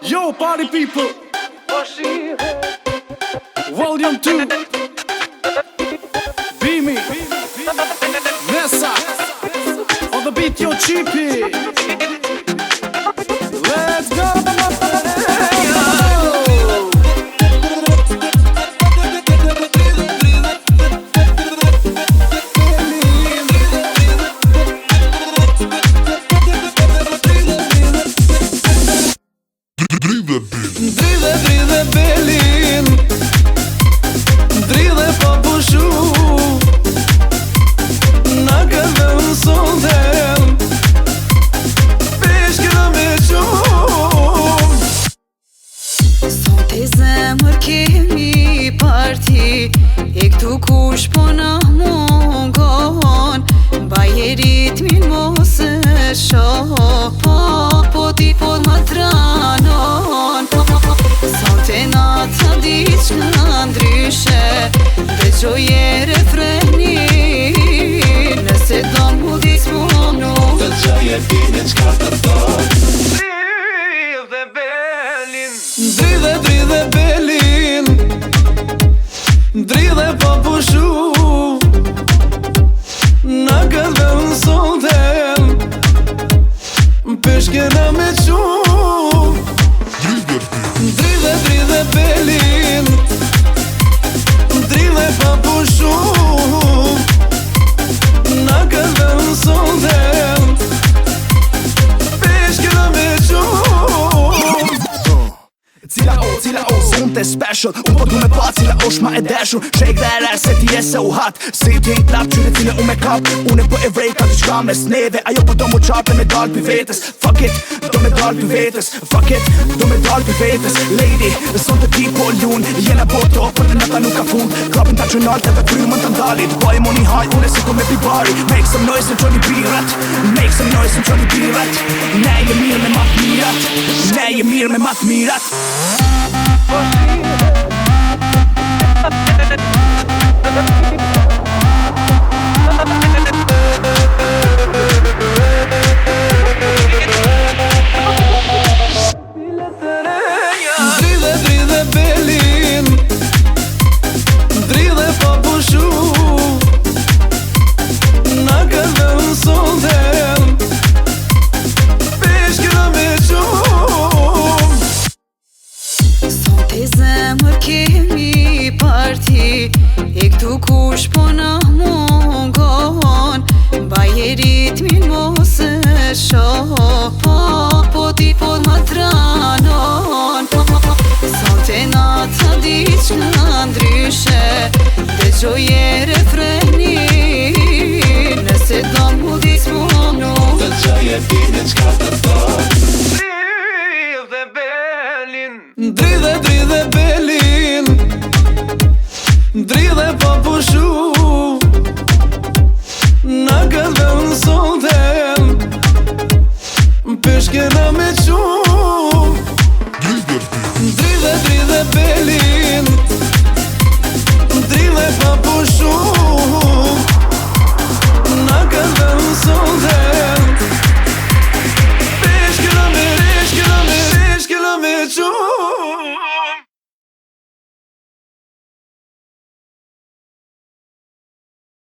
Yo, party people, Volume 2, Bimi, Nessa, on the beat yo cheapy. Let's go! Dridhe belin, dridhe pa pushu, na këve unë soldem, peshkëra me qumë. Sot e zemër kemi parti, e këtu kush po na mungon, baje ritmin mos e shoh, po ti po ma tranon. Sot e nata diçka ndryshe, dëgjoje refrenin, nëse do mu dismonu, Të qaje pine qka të thot. Dridhe belin, dridhe pa pushu, na këve unë soldem, peshkëra me qumë. Dridhe belin, dridhe pa pushu, na këve unë soldem, peshkëra me qumë. Cila o, zonë të special. Unë po du me pa cila o shma e deshur. Shake that ass se ti e se u hat. Se ti n'k klap qyre cile u me kap. Unë po e vrej ka t'i qka mes neve. Ajo po do mu qarpe me dal pi vetes. Fuck it, do me dal pi vetes. Fuck it, do me dal pi vetes. Lady, zonë të ti po lun. Jena po to, për të nëta nuk ka fund. Klapin ta qënalt edhe krymën të ndalit. Baj money high, unë e si ku me pi bari. Make some noise në qoni birat. Make some noise në qoni birat. Ne je mirë me mat mirat. Ne je mirë me mat mirat. Dridhe belin, dridhe pa pushu, na këve unë soldem, peshkëra me qumë. Sot e zemër kemi parti, e këtu kush po na mungon, baje ritmin mos e shoh, po ti po ma tranon. Sot e nata diçka ndryshe, dëgjoje refrenin, nëse do mu dismonu, Të qaje pine qka të thot.